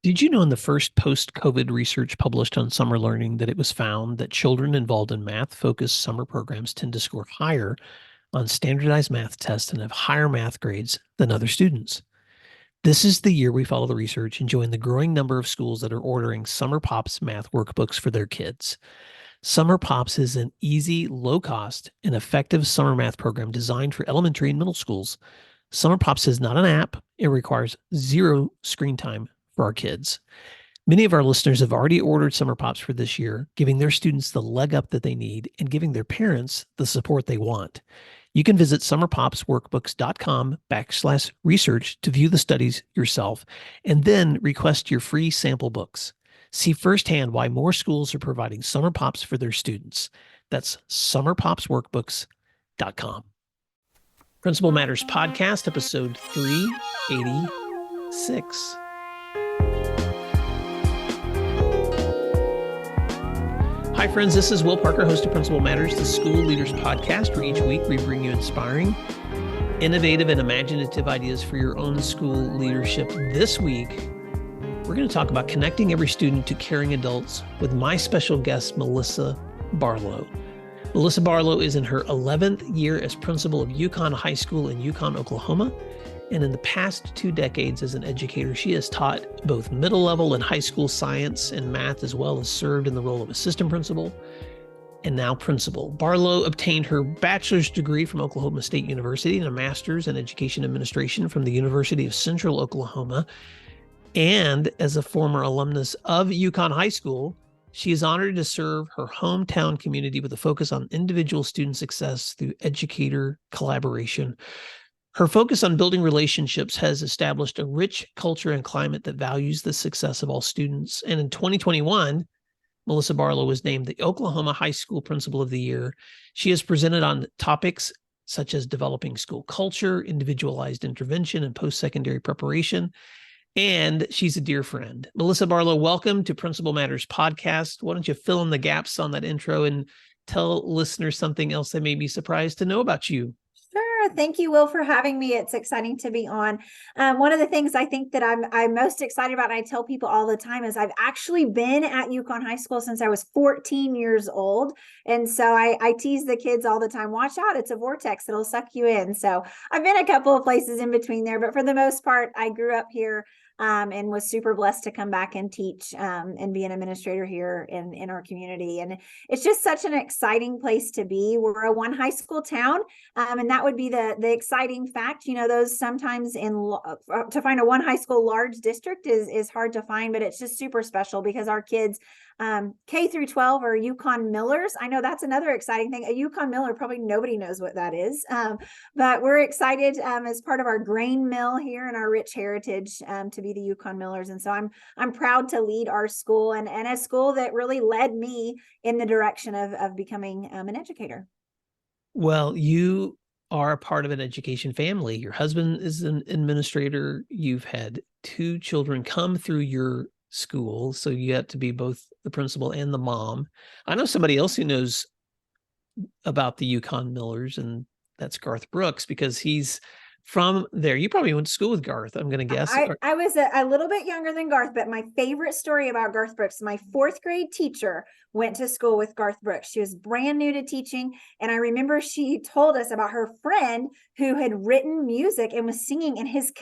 Did you know in the first post-COVID research published on summer learning that it was found that children involved in math-focused summer programs tend to score higher on standardized math tests and have higher math grades than other students? This is the year we follow the research and join the growing number of schools that are ordering Summer Pops math workbooks for their kids. Summer Pops is an easy, low-cost, and effective summer math program designed for elementary and middle schools. Summer Pops is not an app. It requires zero screen time for our kids. Many of our listeners have already ordered Summer Pops for this year, giving their students the leg up that they need and giving their parents the support they want. You can visit summerpopsworkbooks.com/research to view the studies yourself and then request your free sample books. See firsthand why more schools are providing Summer Pops for their students. That's summerpopsworkbooks.com. Principal Matters Podcast, episode 386. Hi, friends. This is Will Parker, host of Principal Matters, the School Leaders Podcast, where each week we bring you inspiring, innovative, and imaginative ideas for your own school leadership. This week, we're going to talk about connecting every student to caring adults with my special guest, Melissa Barlow. Melissa Barlow is in her 11th year as principal of Yukon High School in Yukon, Oklahoma. And in the past 2 decades as an educator, she has taught both middle level and high school science and math, as well as served in the role of assistant principal and now principal. Barlow obtained her bachelor's degree from Oklahoma State University and a master's in education administration from the University of Central Oklahoma. And as a former alumnus of Yukon High School, she is honored to serve her hometown community with a focus on individual student success through educator collaboration. Her focus on building relationships has established a rich culture and climate that values the success of all students. And in 2021, Melissa Barlow was named the Oklahoma High School Principal of the Year. She has presented on topics such as developing school culture, individualized intervention, and post-secondary preparation. And she's a dear friend. Melissa Barlow, welcome to Principal Matters Podcast. Why don't you fill in the gaps on that intro and tell listeners something else they may be surprised to know about you? Sure. Thank you, Will, for having me. It's exciting to be on. One of the things I think that I'm most excited about, and I tell people all the time, is I've actually been at Yukon High School since I was 14 years old. And so I tease the kids all the time, watch out, it's a vortex, it'll suck you in. So I've been a couple of places in between there, but for the most part, I grew up here. And was super blessed to come back and teach and be an administrator here in our community. And it's just such an exciting place to be. We're a one high school town, and that would be the exciting fact. You know, those sometimes to find a one high school large district is hard to find, but it's just super special because our kids K through 12 are Yukon Millers. I know that's another exciting thing. A Yukon Miller, probably nobody knows what that is, but we're excited as part of our grain mill here and our rich heritage to be the Yukon Millers. And so I'm proud to lead our school and a school that really led me in the direction of becoming an educator. Well, you are a part of an education family. Your husband is an administrator. You've had 2 children come through your school, so you have to be both the principal and the mom. I know somebody else who knows about the Yukon Millers, and that's Garth Brooks, because he's from there. You probably went to school with Garth, I'm going to guess. I was a little bit younger than Garth, but my favorite story about Garth Brooks, my 4th grade teacher went to school with Garth Brooks. She was brand new to teaching. And I remember she told us about her friend who had written music and was singing, and his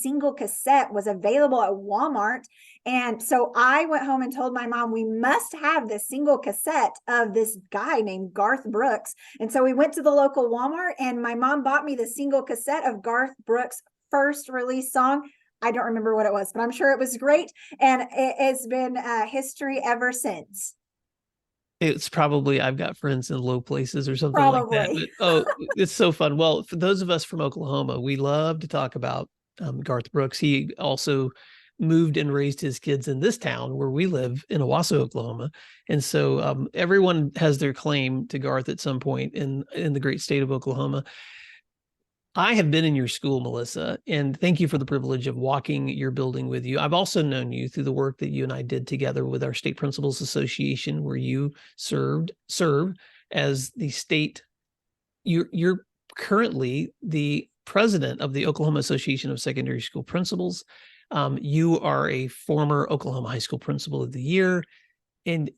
single cassette was available at Walmart. And so I went home and told my mom, we must have this single cassette of this guy named Garth Brooks. And so we went to the local Walmart, and my mom bought me the single cassette of Garth Brooks' first release song. I don't remember what it was, but I'm sure it was great. And it's been history ever since. It's probably I've got friends in low places or something Probably. like that. But, it's so fun. Well, for those of us from Oklahoma, we love to talk about Garth Brooks. He also moved and raised his kids in this town where we live in Owasso, Oklahoma. And so everyone has their claim to Garth at some point in the great state of Oklahoma. I have been in your school, Melissa, and thank you for the privilege of walking your building with you. I've also known you through the work that you and I did together with our State Principals Association, where you serve as the state. You're currently the president of the Oklahoma Association of Secondary School Principals. You are a former Oklahoma High School Principal of the Year. And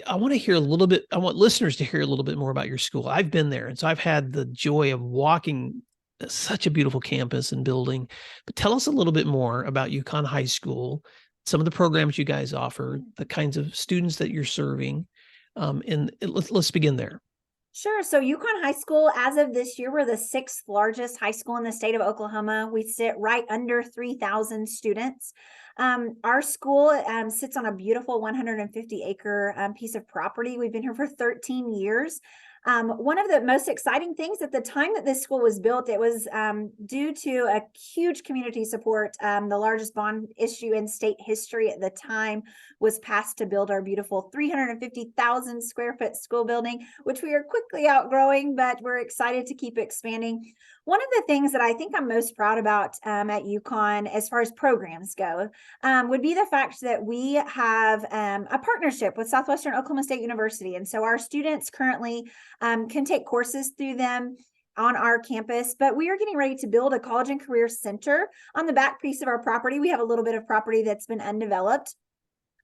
I want to hear a little bit, I want listeners to hear a little bit more about your school. I've been there, and so I've had the joy of walking such a beautiful campus and building. But tell us a little bit more about Yukon High School, some of the programs you guys offer, the kinds of students that you're serving. And let's begin there. Sure. So Yukon High School, as of this year, we're the sixth largest high school in the state of Oklahoma. We sit right under 3,000 students. Our school sits on a beautiful 150-acre piece of property. We've been here for 13 years. One of the most exciting things at the time that this school was built, it was due to a huge community support. The largest bond issue in state history at the time was passed to build our beautiful 350,000 square foot school building, which we are quickly outgrowing, but we're excited to keep expanding. One of the things that I think I'm most proud about at Yukon, as far as programs go, would be the fact that we have a partnership with Southwestern Oklahoma State University. And so our students currently can take courses through them on our campus, but we are getting ready to build a college and career center on the back piece of our property. We have a little bit of property that's been undeveloped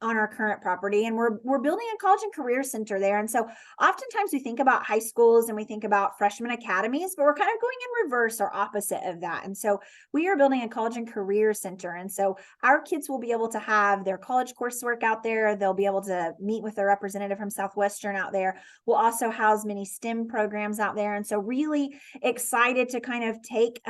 on our current property, and we're building a college and career center there. And so oftentimes we think about high schools and we think about freshman academies, but we're kind of going in reverse or opposite of that. And so we are building a college and career center. And so our kids will be able to have their college coursework out there. They'll be able to meet with a representative from Southwestern out there. We'll also house many STEM programs out there. And so really excited to kind of take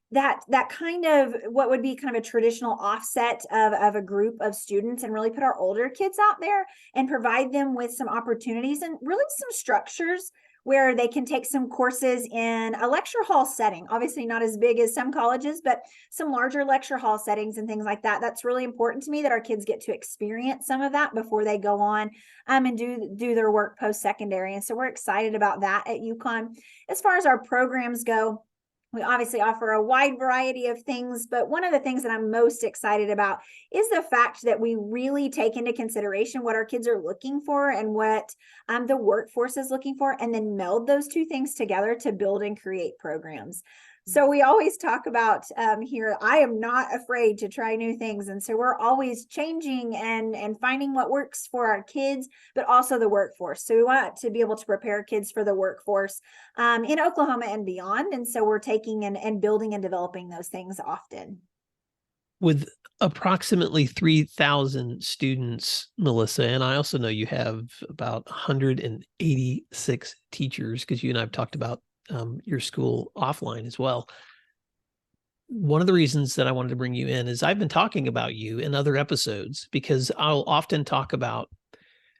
that kind of what would be kind of a traditional offset of a group of students, and really put our older kids out there and provide them with some opportunities and really some structures where they can take some courses in a lecture hall setting. Obviously not as big as some colleges, but some larger lecture hall settings and things like that. That's really important to me, that our kids get to experience some of that before they go on and do their work post-secondary. And so we're excited about that at Yukon. As far as our programs go, we obviously offer a wide variety of things, but one of the things that I'm most excited about is the fact that we really take into consideration what our kids are looking for and what the workforce is looking for, and then meld those two things together to build and create programs. So we always talk about here, I am not afraid to try new things. And so we're always changing and finding what works for our kids, but also the workforce. So we want to be able to prepare kids for the workforce in Oklahoma and beyond. And so we're taking and building and developing those things often. With approximately 3,000 students, Melissa, and I also know you have about 186 teachers, because you and I have talked about your school offline as well. One of the reasons that I wanted to bring you in is I've been talking about you in other episodes, because I'll often talk about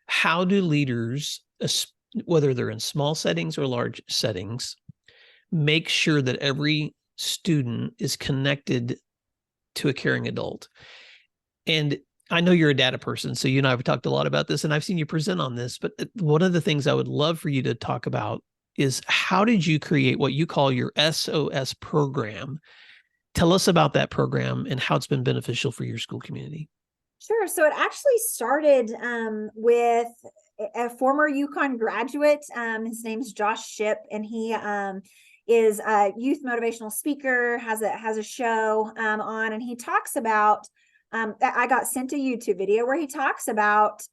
how do leaders, whether they're in small settings or large settings, make sure that every student is connected to a caring adult. And I know you're a data person, so you and I have talked a lot about this, and I've seen you present on this, but one of the things I would love for you to talk about is, how did you create what you call your SOS program? Tell us about that program and how it's been beneficial for your school community. Sure. So it actually started with a former Yukon graduate. His name's Josh Ship, and he is a youth motivational speaker, has a show on, and he talks about, I got sent a YouTube video where he talks about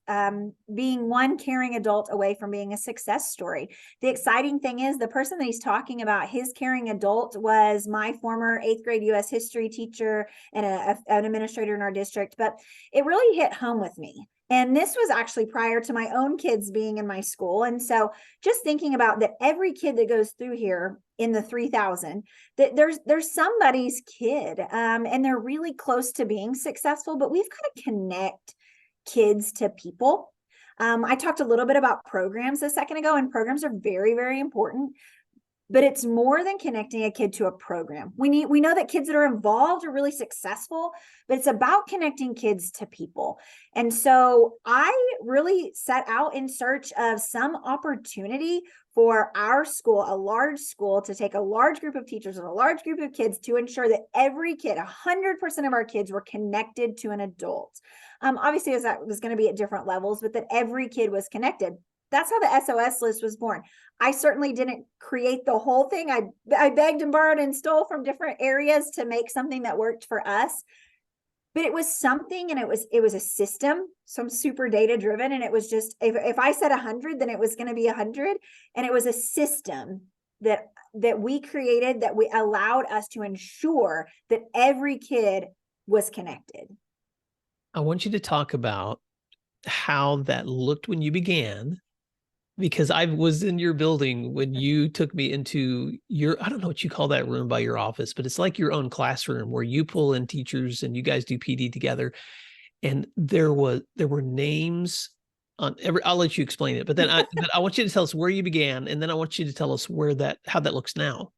being one caring adult away from being a success story. The exciting thing is, the person that he's talking about, his caring adult, was my former 8th grade US history teacher and an administrator in our district. But it really hit home with me. And this was actually prior to my own kids being in my school. And so just thinking about that, every kid that goes through here in the 3,000, that there's somebody's kid, and they're really close to being successful, but we've got to connect kids to people. I talked a little bit about programs a second ago, and programs are very, very important. But it's more than connecting a kid to a program. We know that kids that are involved are really successful, but it's about connecting kids to people. And so I really set out in search of some opportunity for our school, a large school, to take a large group of teachers and a large group of kids to ensure that every kid, 100% of our kids, were connected to an adult. Obviously, that was going to be at different levels, but that every kid was connected. That's how the SOS list was born. I certainly didn't create the whole thing. I begged and borrowed and stole from different areas to make something that worked for us. but it was something, and it was a system. So I'm super data driven. And it was just, if I said 100, then it was going to be 100. And it was a system that we created, that we allowed us to ensure that every kid was connected. I want you to talk about how that looked when you began, because I was in your building when you took me into your, I don't know what you call that room by your office, but it's like your own classroom where you pull in teachers and you guys do PD together. And there were names on every, I'll let you explain it, but I want you to tell us where you began, and then I want you to tell us how that looks now.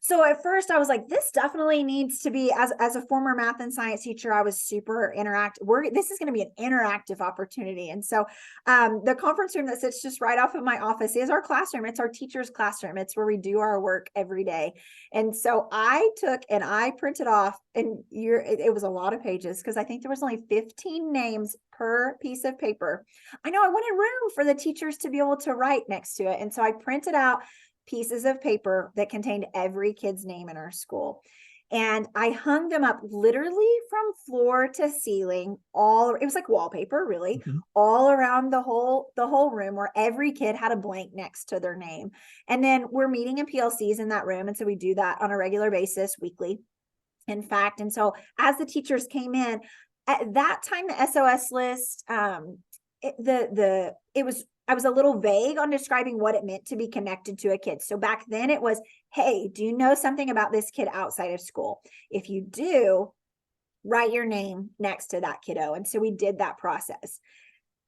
So at first I was like, this definitely needs to be, as a former math and science teacher, I was super interactive. This is going to be an interactive opportunity. And so the conference room that sits just right off of my office is our classroom. It's our teacher's classroom. It's where we do our work every day. And so I took and I printed off, and it was a lot of pages, because I think there was only 15 names per piece of paper. I know I wanted room for the teachers to be able to write next to it. And so I printed out pieces of paper that contained every kid's name in our school. And I hung them up literally from floor to ceiling, it was like wallpaper, really, all around the whole room, where every kid had a blank next to their name. And then we're meeting in PLCs in that room. And so we do that on a regular basis, weekly, in fact. And so as the teachers came in, at that time, the SOS list, I was a little vague on describing what it meant to be connected to a kid. So back then it was, hey, do you know something about this kid outside of school? If you do, write your name next to that kiddo. And so we did that process.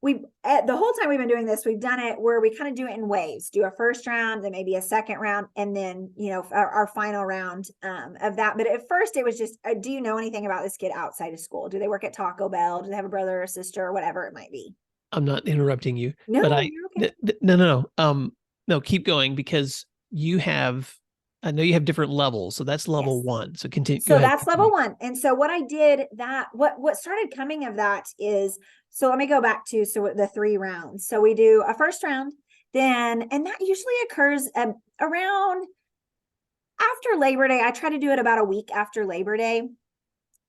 The whole time we've been doing this, we've done it where we kind of do it in waves, do a first round, then maybe a second round, and then, our final round of that. But at first it was just, do you know anything about this kid outside of school? Do they work at Taco Bell? Do they have a brother or sister, or whatever it might be? I'm not interrupting you, No, but you're okay. no, keep going, because I know you have different levels. So that's level Yes. one. So continue. Go So ahead. that's level one. And so what I did, what started coming of that is, so let me go back to, the 3 rounds. So we do a first round, and that usually occurs around after Labor Day. I try to do it about a week after Labor Day.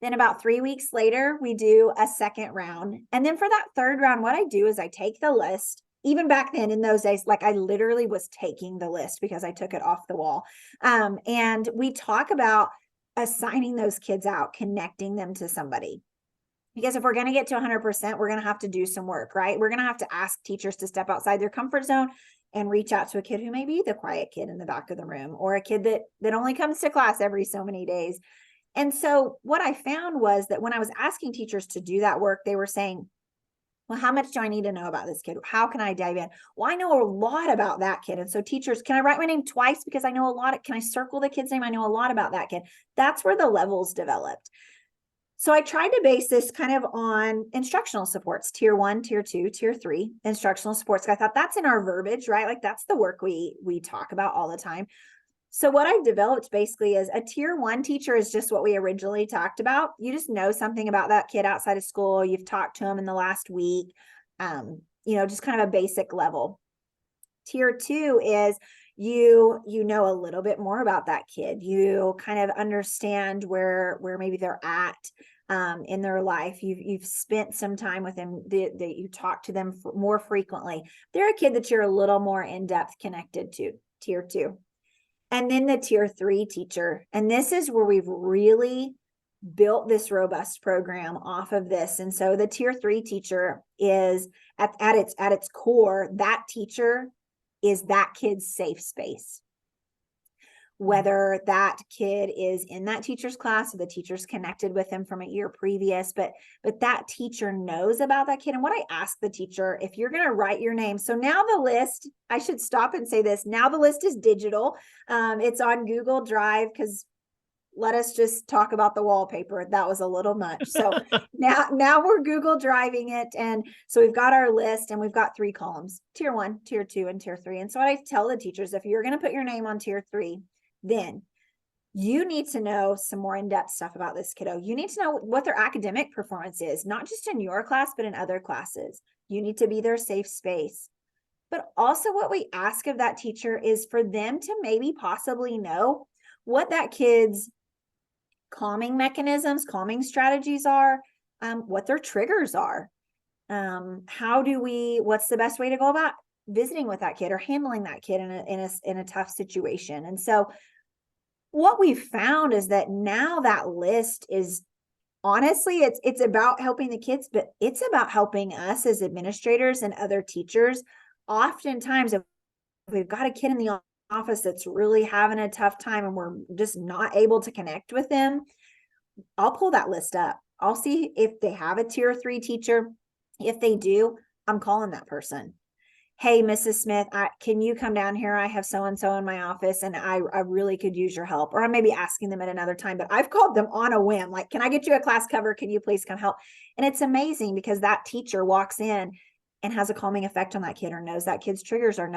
Then about 3 weeks later, we do a second round. And then for that third round, what I do is I take the list. Even back then, in those days, like, I literally was taking the list because I took it off the wall. And we talk about assigning those kids out, connecting them to somebody. Because if we're going to get to 100%, we're going to have to do some work, right? We're going to have to ask teachers to step outside their comfort zone and reach out to a kid who may be the quiet kid in the back of the room, or a kid that only comes to class every so many days. And so what I found was that when I was asking teachers to do that work, they were saying, well, how much do I need to know about this kid? How can I dive in? Well, I know a lot about that kid. And so teachers, can I write my name twice because I know a lot? Can I circle the kid's name? I know a lot about that kid. That's where the levels developed. So I tried to base this kind of on instructional supports, tier 1, tier 2, tier 3 instructional supports. I thought that's in our verbiage, right? Like, that's the work we talk about all the time. So what I developed basically is a tier 1 teacher is just what we originally talked about. You just know something about that kid outside of school. You've talked to him in the last week, just kind of a basic level. Tier 2 is you know a little bit more about that kid. You kind of understand where maybe they're at in their life. You've spent some time with them, that you talk to them more frequently. They're a kid that you're a little more in-depth connected to, tier 2. And then the tier 3 teacher. And this is where we've really built this robust program off of this. And so the tier 3 teacher is at its core, that teacher is that kid's safe space. Whether that kid is in that teacher's class or the teacher's connected with him from a year previous, but that teacher knows about that kid. And what I ask the teacher, if you're going to write your name, so now the list, I should stop and say this, now the list is digital. It's on Google Drive, because let us just talk about the wallpaper. That was a little much. So now we're Google Driving it. And so we've got our list, and we've got 3 columns, tier 1, tier 2, and tier 3. And so what I tell the teachers, if you're going to put your name on tier 3, then you need to know some more in-depth stuff about this kiddo. You need to know what their academic performance is, not just in your class, but in other classes. You need to be their safe space. But also what we ask of that teacher is for them to maybe possibly know what that kid's calming mechanisms, calming strategies are, what their triggers are. What's the best way to go about visiting with that kid or handling that kid in a tough situation? And so what we found is that now that list is, honestly, it's about helping the kids, but it's about helping us as administrators and other teachers. Oftentimes, if we've got a kid in the office that's really having a tough time and we're just not able to connect with them, I'll pull that list up. I'll see if they have a tier 3 teacher. If they do, I'm calling that person. Hey, Mrs. Smith, can you come down here? I have so-and-so in my office and I really could use your help. Or I may be asking them at another time, but I've called them on a whim. Like, can I get you a class cover? Can you please come help? And it's amazing because that teacher walks in and has a calming effect on that kid, or knows that kid's triggers, or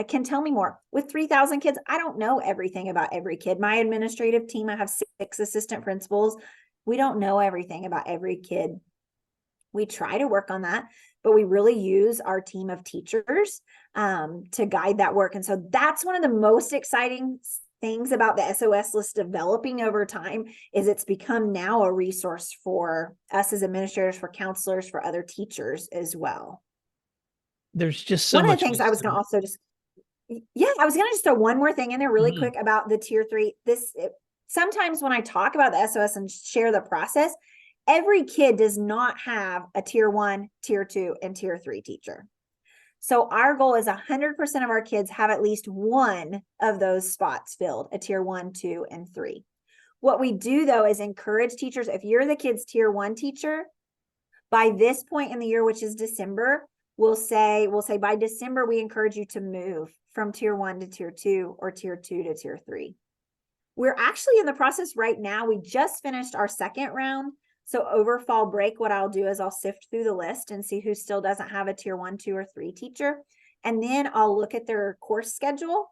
can tell me more. With 3,000 kids, I don't know everything about every kid. My administrative team, I have 6 assistant principals. We don't know everything about every kid. We try to work on that, but we really use our team of teachers to guide that work. And so that's one of the most exciting things about the SOS list developing over time, is it's become now a resource for us as administrators, for counselors, for other teachers as well. There's just so one much. Of the things I was going to also I was going to just throw one more thing in there really quick about the tier 3. Sometimes when I talk about the SOS and share the process, every kid does not have a tier 1, tier 2, and tier 3 teacher. So our goal is 100% of our kids have at least one of those spots filled, a tier 1, 2, and 3. What we do though is encourage teachers, if you're the kid's tier 1 teacher, by this point in the year, which is December, we'll say by December, we encourage you to move from tier 1 to tier 2, or tier 2 to tier 3. We're actually in the process right now. We just finished our second round. So over fall break, what I'll do is I'll sift through the list and see who still doesn't have a tier 1, 2, or 3 teacher. And then I'll look at their course schedule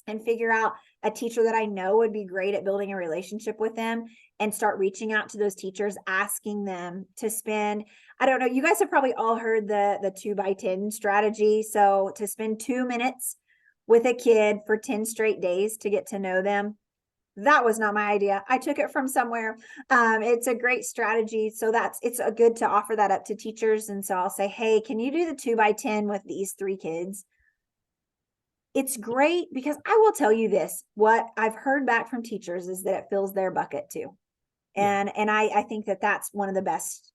and figure out a teacher that I know would be great at building a relationship with them, and start reaching out to those teachers, asking them to spend, I don't know, you guys have probably all heard the 2x10 strategy. So to spend 2 minutes with a kid for 10 straight days to get to know them. That was not my idea. I took it from somewhere. It's a great strategy. So it's a good to offer that up to teachers. And so I'll say, hey, can you do the 2x10 with these 3 kids? It's great because I will tell you this, what I've heard back from teachers is that it fills their bucket too. And I think that that's one of the best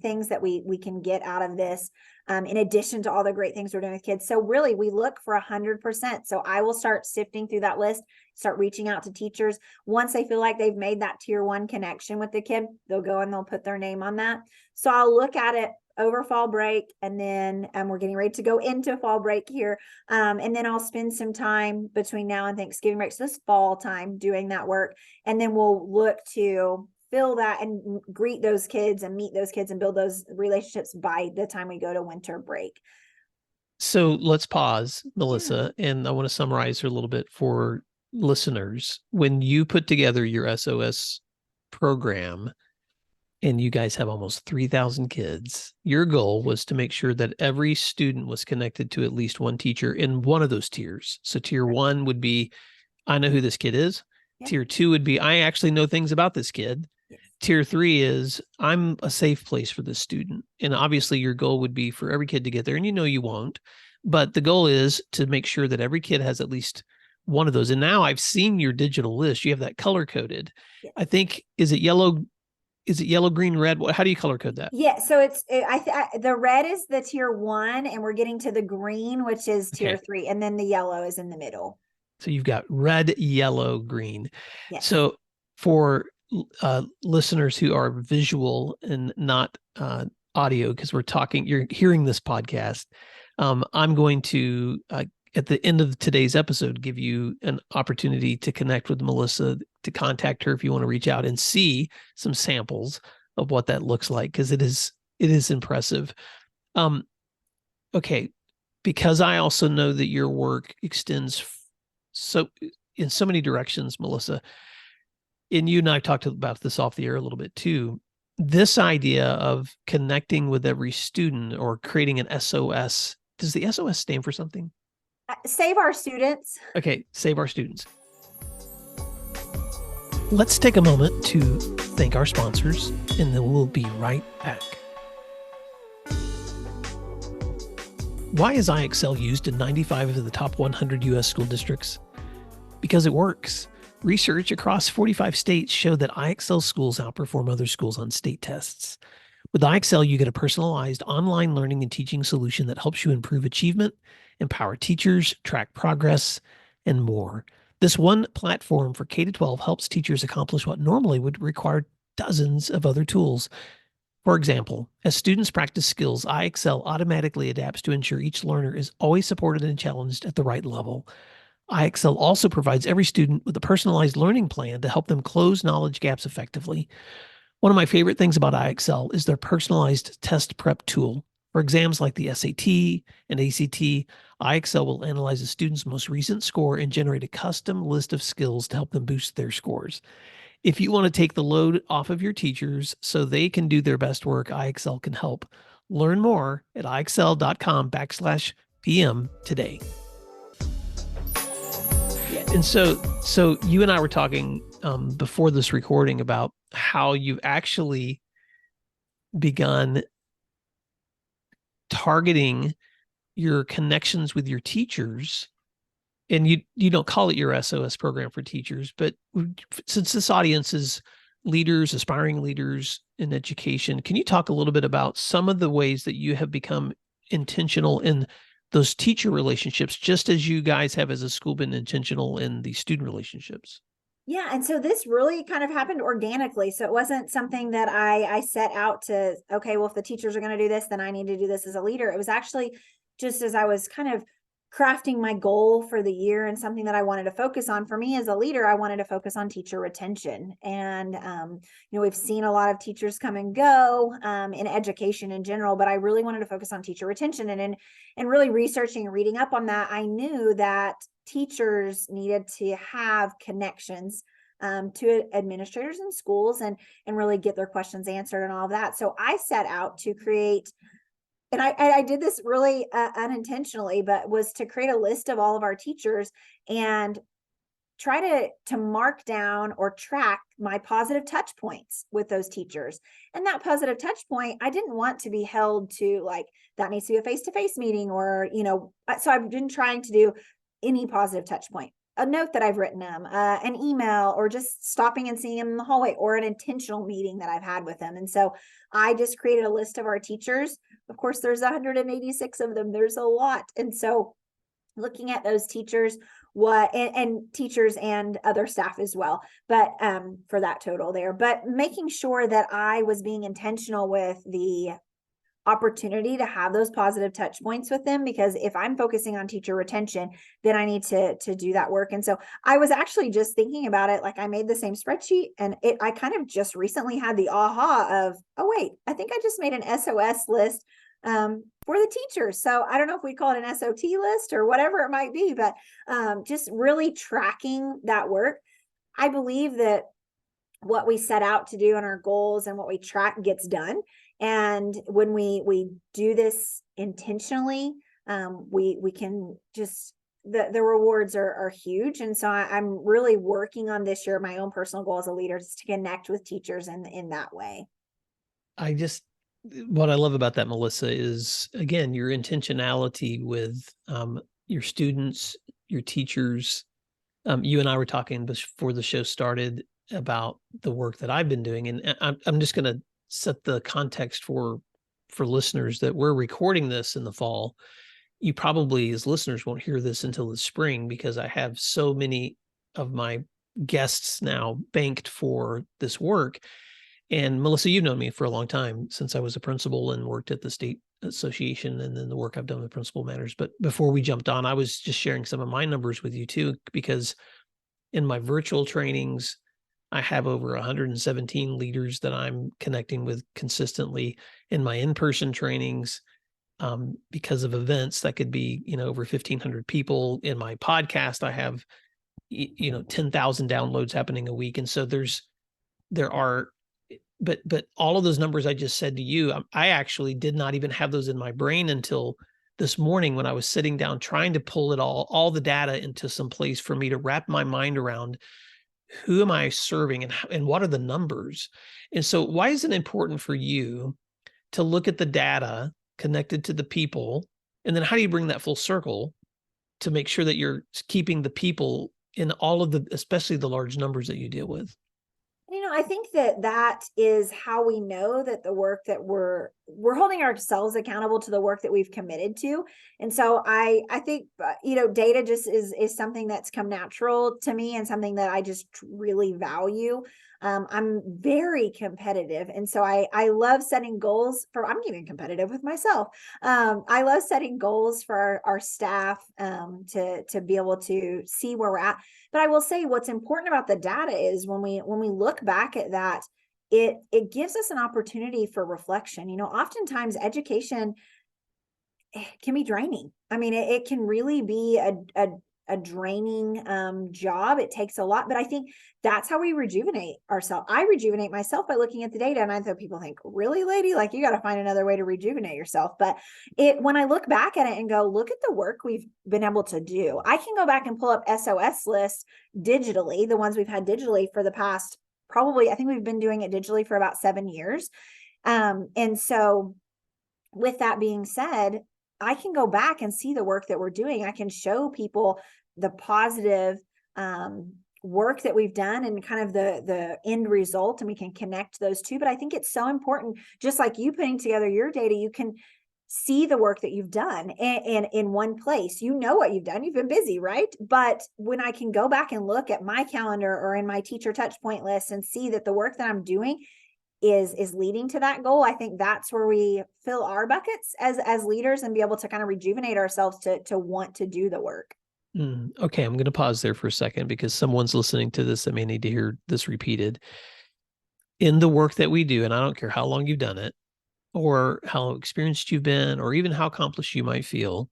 things that we can get out of this, in addition to all the great things we're doing with kids. So really, we look for 100%. So I will start sifting through that list, start reaching out to teachers. Once they feel like they've made that tier 1 connection with the kid, they'll go and they'll put their name on that. So I'll look at it over fall break, and then we're getting ready to go into fall break here. And then I'll spend some time between now and Thanksgiving break, so this fall time, doing that work. And then we'll look to fill that and greet those kids and meet those kids and build those relationships by the time we go to winter break. So let's pause, Melissa, and I want to summarize her a little bit for listeners. When you put together your SOS program, and you guys have almost 3,000 kids, your goal was to make sure that every student was connected to at least one teacher in one of those tiers. So tier 1 would be, I know who this kid is. Yeah. Tier 2 would be, I actually know things about this kid. Yes. Tier 3 is, I'm a safe place for this student. And obviously your goal would be for every kid to get there, and you won't. But the goal is to make sure that every kid has at least one of those. And now I've seen your digital list. You have that color coded. Yes. I think, is it yellow, green, red? How do you color code that? Yeah. So the red is the tier 1, and we're getting to the green, which is tier 3. And then the yellow is in the middle. So you've got red, yellow, green. Yes. So for listeners who are visual and not audio, because you're hearing this podcast, I'm going to, at the end of today's episode, give you an opportunity to connect with Melissa, to contact her if you want to reach out and see some samples of what that looks like, because it is impressive. Okay, because I also know that your work extends in so many directions, Melissa, and you and I talked about this off the air a little bit too. This idea of connecting with every student or creating an SOS, does the SOS stand for something? Save our students. Okay, save our students. Let's take a moment to thank our sponsors, and then we'll be right back. Why is iExcel used in 95 of the top 100 U.S. school districts? Because it works. Research across 45 states showed that iExcel schools outperform other schools on state tests. With iExcel, you get a personalized online learning and teaching solution that helps you improve achievement, empower teachers, track progress, and more. This one platform for K-12 helps teachers accomplish what normally would require dozens of other tools. For example, as students practice skills, iExcel automatically adapts to ensure each learner is always supported and challenged at the right level. iExcel also provides every student with a personalized learning plan to help them close knowledge gaps effectively. One of my favorite things about iExcel is their personalized test prep tool. For exams like the SAT and ACT, iExcel will analyze a student's most recent score and generate a custom list of skills to help them boost their scores. If you want to take the load off of your teachers so they can do their best work, iExcel can help. Learn more at iExcel.com/PM today. And so you and I were talking before this recording about how you've actually begun targeting your connections with your teachers, and you don't call it your SOS program for teachers, but since this audience is leaders, aspiring leaders in education, can you talk a little bit about some of the ways that you have become intentional in those teacher relationships, just as you guys have as a school been intentional in the student relationships? Yeah. And so this really kind of happened organically. So it wasn't something that I set out to, okay, well, if the teachers are going to do this, then I need to do this as a leader. It was actually just as I was kind of crafting my goal for the year and something that I wanted to focus on. For me as a leader, I wanted to focus on teacher retention. And, we've seen a lot of teachers come and go in education in general, but I really wanted to focus on teacher retention. And really researching and reading up on that, I knew that teachers needed to have connections to administrators in schools and really get their questions answered and all of that. So I set out to create, and I did this really unintentionally, but was to create a list of all of our teachers and try to mark down or track my positive touch points with those teachers. And that positive touch point, I didn't want to be held to like, that needs to be a face-to-face meeting or, so I've been trying to do any positive touch point, a note that I've written them, an email, or just stopping and seeing them in the hallway, or an intentional meeting that I've had with them. And so I just created a list of our teachers. Of course, there's 186 of them. There's a lot. And so looking at those teachers, and teachers and other staff as well, but for that total there, but making sure that I was being intentional with the opportunity to have those positive touch points with them, because if I'm focusing on teacher retention, then I need to do that work. And so I was actually just thinking about it, like I made the same spreadsheet, and I kind of just recently had the aha of, oh wait, I think I just made an SOS list for the teachers. So I don't know if we call it an SOT list or whatever it might be, but just really tracking that work. I believe that what we set out to do in our goals and what we track gets done. And when we do this intentionally, we can just, the rewards are huge. And so I'm really working on this year, my own personal goal as a leader is to connect with teachers in that way. What I love about that, Melissa, is again, your intentionality with your students, your teachers. You and I were talking before the show started about the work that I've been doing. And I'm just going to set the context for listeners that we're recording this in the fall. You probably, as listeners, won't hear this until the spring, because I have so many of my guests now banked for this work. And Melissa, you've known me for a long time, since I was a principal and worked at the state association, and then the work I've done with Principal Matters. But before we jumped on, I was just sharing some of my numbers with you too, because in my virtual trainings, I have over 117 leaders that I'm connecting with consistently. In my in-person trainings, because of events that could be, over 1,500 people. In my podcast, I have, 10,000 downloads happening a week. And so but all of those numbers I just said to you, I actually did not even have those in my brain until this morning, when I was sitting down trying to pull it all the data into some place for me to wrap my mind around who am I serving, and what are the numbers? And so why is it important for you to look at the data connected to the people? And then how do you bring that full circle to make sure that you're keeping the people in all of the, especially the large numbers that you deal with? I think that is how we know that the work that we're holding ourselves accountable to the work that we've committed to. And so I think data just is something that's come natural to me and something that I just really value. I'm very competitive, and so I love setting goals for. I'm even competitive with myself. I love setting goals for our staff to be able to see where we're at. But I will say what's important about the data is when we look back at that, it gives us an opportunity for reflection. Oftentimes education can be draining. I mean, it can really be a draining job. It takes a lot, but I think that's how we rejuvenate ourselves. I rejuvenate myself by looking at the data. And I thought people think, really, lady, like you got to find another way to rejuvenate yourself. But when I look back at it and go, look at the work we've been able to do, I can go back and pull up SOS lists digitally, the ones we've had digitally for the past, probably, I think we've been doing it digitally for about 7 years. And so with that being said, I can go back and see the work that we're doing. I can show people the positive work that we've done and kind of the end result, and we can connect those two. But I think it's so important, just like you putting together your data, you can see the work that you've done and in one place. You know what you've done. You've been busy, right? But when I can go back and look at my calendar or in my teacher touch point list and see that the work that I'm doing is leading to that goal, I think that's where we fill our buckets as leaders and be able to kind of rejuvenate ourselves to want to do the work. Okay, I'm going to pause there for a second because someone's listening to this that may need to hear this repeated. In the work that we do, and I don't care how long you've done it or how experienced you've been or even how accomplished you might feel,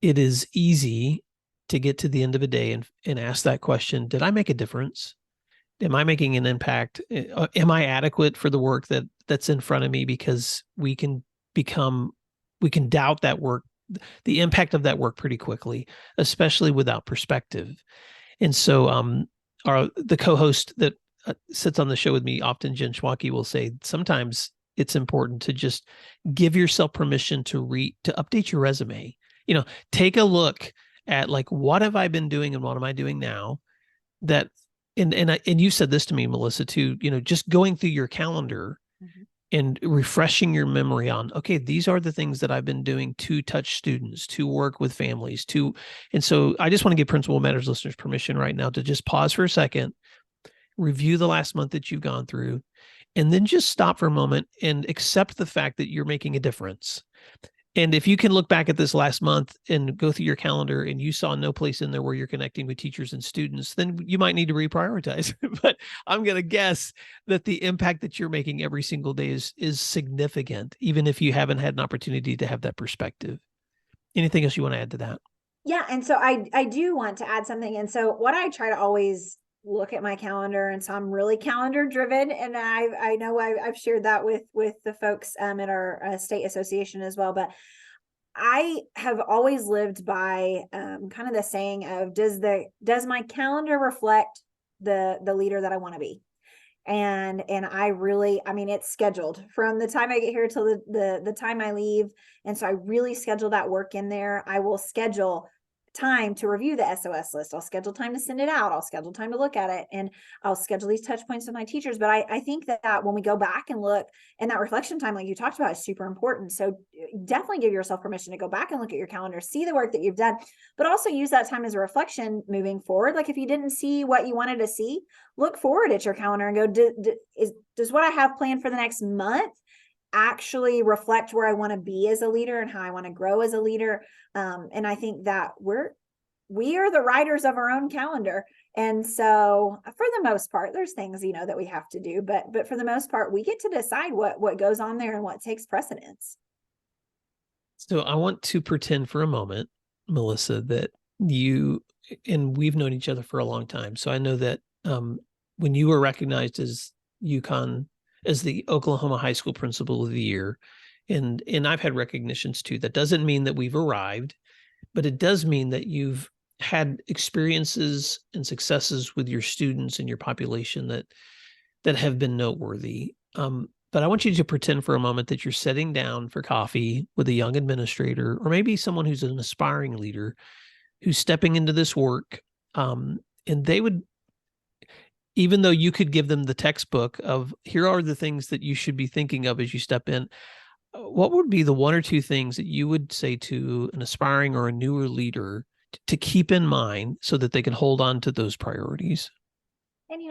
it is easy to get to the end of a day and ask that question, did I make a difference? Am I making an impact? Am I adequate for the work that's in front of me? Because we can doubt that work, the impact of that work pretty quickly, especially without perspective. And so the co-host that sits on the show with me often, Jen Schwacke, will say sometimes it's important to just give yourself permission to update your resume. Take a look at like, what have I been doing and what am I doing now? That and you said this to me, Melissa, too, just going through your calendar and refreshing your memory on, okay, these are the things that I've been doing to touch students, to work with families, and so I just want to give Principal Matters listeners permission right now to just pause for a second, review the last month that you've gone through, and then just stop for a moment and accept the fact that you're making a difference. And if you can look back at this last month and go through your calendar and you saw no place in there where you're connecting with teachers and students, then you might need to reprioritize. But I'm going to guess that the impact that you're making every single day is significant, even if you haven't had an opportunity to have that perspective. Anything else you want to add to that? Yeah. And so I do want to add something. And so what I try to always look at my calendar, and so I'm really calendar driven, and I know I've shared that with the folks at our state association as well, but I have always lived by kind of the saying of does my calendar reflect the leader that I want to be? And I really, I mean, it's scheduled from the time I get here till the time I leave, and so I really schedule that work in there. I will schedule time to review the SOS list. I'll schedule time to send it out. I'll schedule time to look at it, and I'll schedule these touch points with my teachers. But I think that when we go back and look, and that reflection time, like you talked about, is super important. So definitely give yourself permission to go back and look at your calendar, see the work that you've done, but also use that time as a reflection moving forward. Like if you didn't see what you wanted to see, look forward at your calendar and go, does what I have planned for the next month actually reflect where I want to be as a leader and how I want to grow as a leader? And I think that we are the writers of our own calendar. And so for the most part, there's things, that we have to do, but for the most part, we get to decide what goes on there and what takes precedence. So I want to pretend for a moment, Melissa, that you and we've known each other for a long time. So I know that when you were recognized as Yukon, as the Oklahoma High School Principal of the Year, and I've had recognitions too. That doesn't mean that we've arrived, but it does mean that you've had experiences and successes with your students and your population that have been noteworthy. But I want you to pretend for a moment that you're sitting down for coffee with a young administrator, or maybe someone who's an aspiring leader who's stepping into this work. And they would, even though you could give them the textbook of here are the things that you should be thinking of as you step in, what would be the one or two things that you would say to an aspiring or a newer leader to keep in mind so that they can hold on to those priorities? And,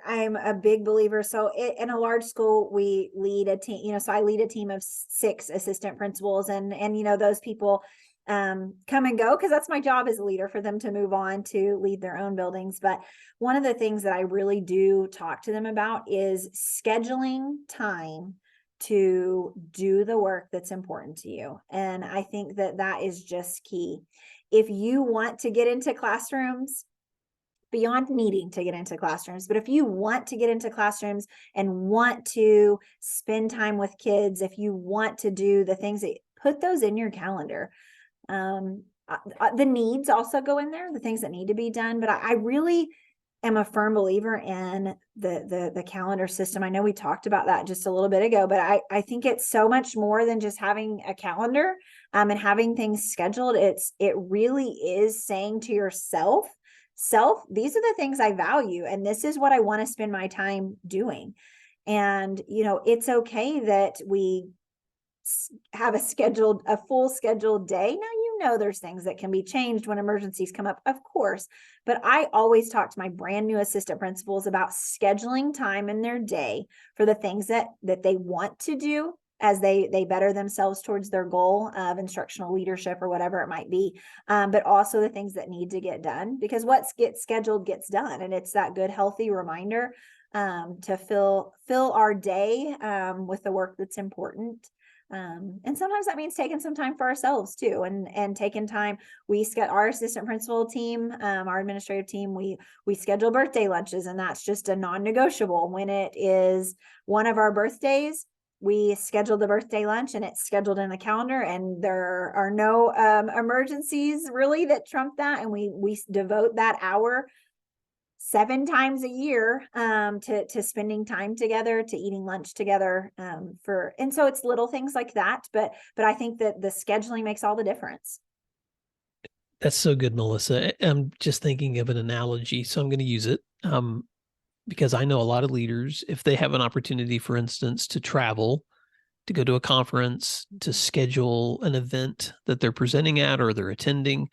I'm a big believer. So in a large school, we lead a team, so I lead a team of 6 assistant principals, and, those people come and go because that's my job as a leader, for them to move on to lead their own buildings. But one of the things that I really do talk to them about is scheduling time to do the work that's important to you. And I think that that is just key. If you want to get into classrooms, beyond needing to get into classrooms, but if you want to get into classrooms and want to spend time with kids, if you want to do the things, that put those in your calendar. The needs also go in there, the things that need to be done. But I really am a firm believer in the calendar system. I know we talked about that just a little bit ago, but I think it's so much more than just having a calendar and having things scheduled. It really is saying to yourself, these are the things I value, and this is what I want to spend my time doing. And, it's okay that we have a full scheduled day. Now, there's things that can be changed when emergencies come up, of course, but I always talk to my brand new assistant principals about scheduling time in their day for the things that they want to do as they better themselves towards their goal of instructional leadership or whatever it might be. But also the things that need to get done, because what gets scheduled gets done. And it's that good, healthy reminder to fill our day with the work that's important. And sometimes that means taking some time for ourselves too, and taking time. Our assistant principal team, our administrative team, we schedule birthday lunches, and that's just a non-negotiable. When it is one of our birthdays, we schedule the birthday lunch, and it's scheduled in the calendar, and there are no emergencies really that trump that. And we devote that hour 7 times a year to spending time together, to eating lunch together. And so it's little things like that, but I think that the scheduling makes all the difference. That's so good, Melissa. I'm just thinking of an analogy, so I'm going to use it. Because I know a lot of leaders, if they have an opportunity, for instance, to travel, to go to a conference, to schedule an event that they're presenting at or they're attending,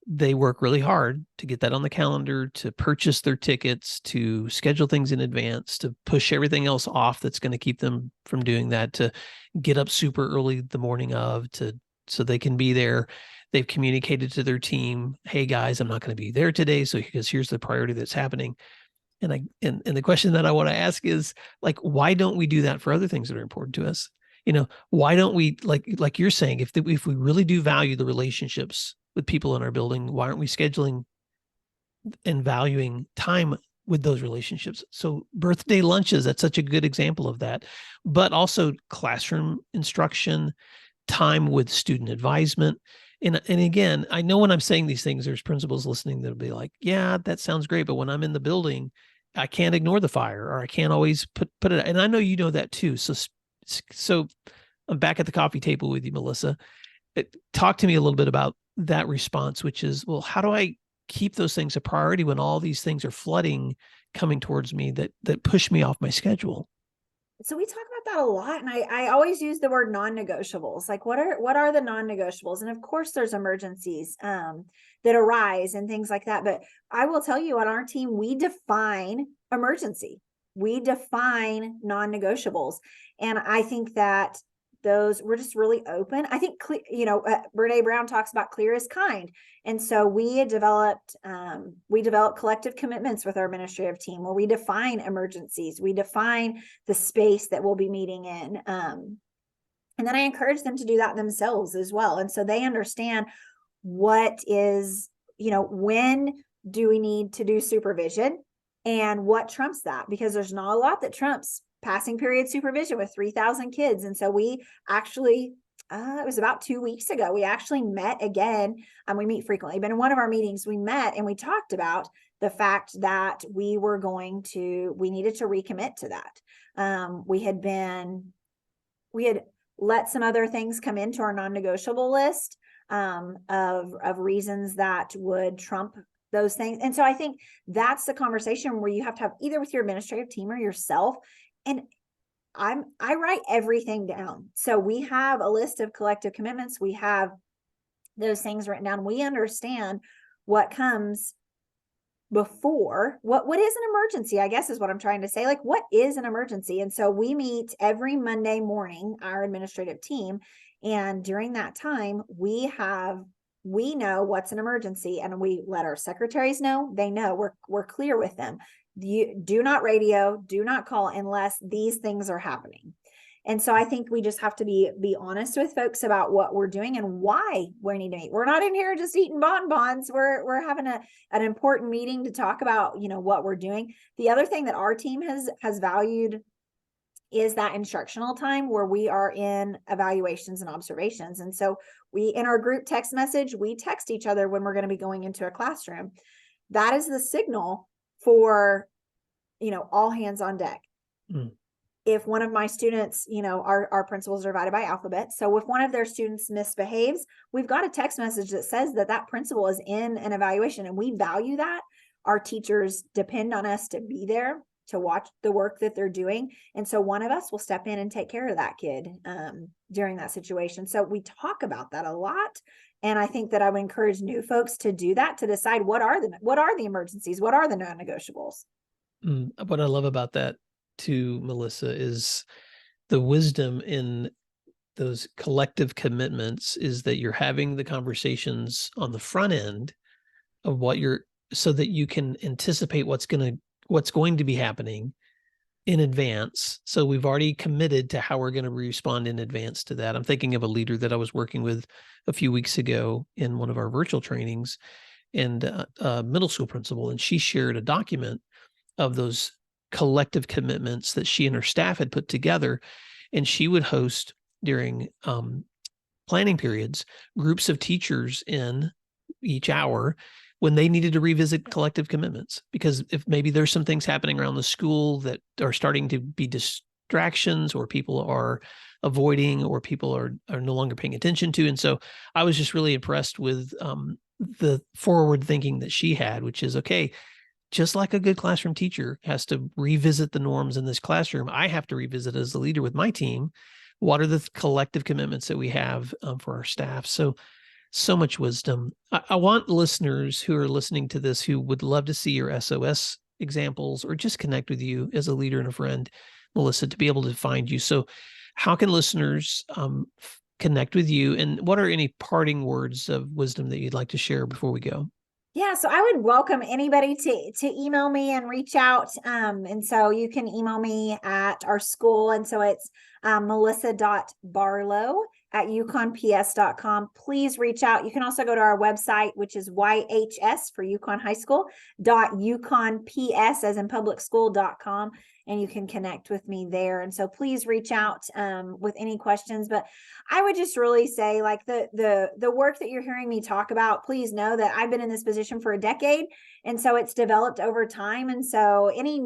they work really hard to get that on the calendar, to purchase their tickets, to schedule things in advance, to push everything else off that's going to keep them from doing that, to get up super early the morning of, so they can be there. They've communicated to their team, hey guys, I'm not going to be there today, so because here's the priority that's happening. And the question that I want to ask is, like, why don't we do that for other things that are important to us? Why don't we, like you're saying, if we really do value the relationships with people in our building, why aren't we scheduling and valuing time with those relationships? So birthday lunches, that's such a good example of that. But also classroom instruction, time with student advisement. And again, I know when I'm saying these things, there's principals listening that'll be like, yeah, that sounds great. But when I'm in the building, I can't ignore the fire, or I can't always put it. And I know you know that too. So I'm back at the coffee table with you, Melissa. Talk to me a little bit about that response, which is, well, how do I keep those things a priority when all these things are flooding coming towards me that push me off my schedule? So we talk about that a lot, and I always use the word non-negotiables. Like, what are the non-negotiables? And of course there's emergencies that arise and things like that. But I will tell you, on our team, we define emergency. We define non-negotiables. And I think that we're just really open. I think, Brene Brown talks about clear is kind. And so we developed collective commitments with our administrative team where we define emergencies. We define the space that we'll be meeting in. And then I encourage them to do that themselves as well. And so they understand what is, when do we need to do supervision and what trumps that, because there's not a lot that trumps passing period supervision with 3,000 kids. And so we actually It was about 2 weeks ago. We actually met again. We meet frequently, but in one of our meetings, we met and we talked about the fact that we needed to recommit to that. We had let some other things come into our non-negotiable list of reasons that would trump those things. And so I think that's the conversation where you have to have either with your administrative team or yourself. And I write everything down. So we have a list of collective commitments. We have those things written down. We understand what comes before what is an emergency, I guess is what I'm trying to say. Like, what is an emergency? And so we meet every Monday morning, our administrative team. And during that time, we know what's an emergency, and we let our secretaries know. They know, we're clear with them. You do not radio, do not call unless these things are happening. And so I think we just have to be honest with folks about what we're doing and why we need to meet. We're not in here just eating bonbons. We're having an important meeting to talk about, what we're doing. The other thing that our team has valued is that instructional time where we are in evaluations and observations. And so in our group text message, we text each other when we're going to be going into a classroom. That is the signal for, all hands on deck. Mm. If one of my students, our principals are divided by alphabet. So if one of their students misbehaves, we've got a text message that says that principal is in an evaluation, and we value that. Our teachers depend on us to be there to watch the work that they're doing. And so one of us will step in and take care of that kid during that situation. So we talk about that a lot. And I think that I would encourage new folks to do that, to decide what are the emergencies, what are the non-negotiables. What I love about that too, Melissa, is the wisdom in those collective commitments is that you're having the conversations on the front end of so that you can anticipate what's going to be happening in advance. So we've already committed to how we're going to respond in advance to that. I'm thinking of a leader that I was working with a few weeks ago in one of our virtual trainings, and a middle school principal, and she shared a document of those collective commitments that she and her staff had put together. And she would host during planning periods groups of teachers in each hour when they needed to revisit collective commitments, because if maybe there's some things happening around the school that are starting to be distractions, or people are avoiding, or people are no longer paying attention to. And so I was just really impressed with the forward thinking that she had, which is, okay, just like a good classroom teacher has to revisit the norms in this classroom, I have to revisit as a leader with my team. What are the collective commitments that we have for our staff? So much wisdom. I want listeners who are listening to this who would love to see your SOS examples or just connect with you as a leader and a friend, Melissa, to be able to find you. So how can listeners connect with you? And what are any parting words of wisdom that you'd like to share before we go? Yeah, so I would welcome anybody to email me and reach out. And so you can email me at our school. And so it's melissa.barlow@yukonps.com. Please reach out. You can also go to our website, which is YHS for Yukon High School, .yukonps as in public school.com. And you can connect with me there. And so please reach out with any questions. But I would just really say, like, the work that you're hearing me talk about, please know that I've been in this position for a decade. And so it's developed over time. And so any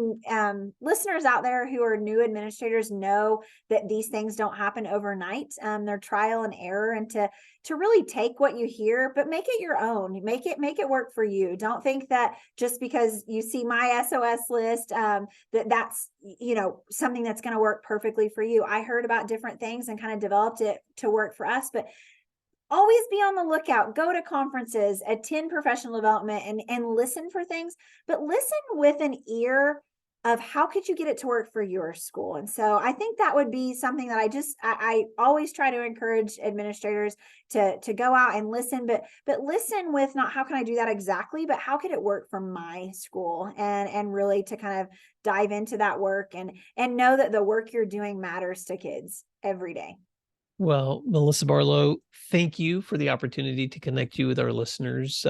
listeners out there who are new administrators know that these things don't happen overnight. They're trial and error, and to really take what you hear, but make it your own. Make it work for you. Don't think that just because you see my SOS list, that's something that's going to work perfectly for you. I heard about different things and kind of developed it to work for us, but always be on the lookout. Go to conferences, attend professional development, and listen for things, but listen with an ear of how could you get it to work for your school. And so I think that would be something that I always try to encourage administrators to go out and listen, but listen with not how can I do that exactly, but how could it work for my school, and really to kind of dive into that work and know that the work you're doing matters to kids every day. Well, Melissa Barlow, thank you for the opportunity to connect you with our listeners.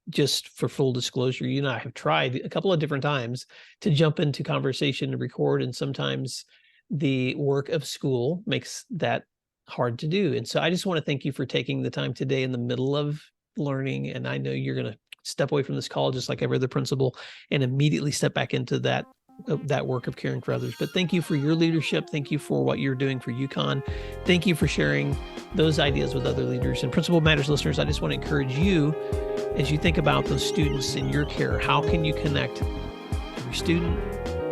Just for full disclosure, you and I have tried a couple of different times to jump into conversation and record, and sometimes the work of school makes that hard to do. And so I just want to thank you for taking the time today in the middle of learning. And I know you're going to step away from this call just like every other principal and immediately step back into that work of caring for others. But thank you for your leadership. Thank you for what you're doing for Yukon. Thank you for sharing those ideas with other leaders. And Principal Matters listeners, I just want to encourage you as you think about those students in your care, how can you connect every student,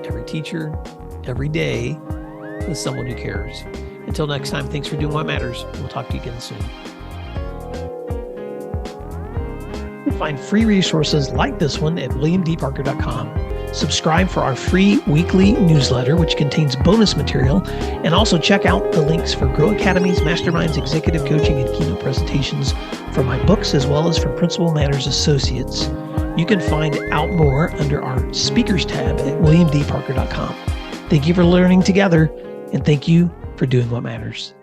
every teacher, every day with someone who cares? Until next time, thanks for doing what matters. We'll talk to you again soon. You'll find free resources like this one at williamdparker.com. Subscribe for our free weekly newsletter, which contains bonus material, and also check out the links for Grow Academies, Masterminds, Executive Coaching, and Keynote presentations for my books, as well as from Principal Matters Associates. You can find out more under our speakers tab at williamdparker.com. Thank you for learning together, and thank you for doing what matters.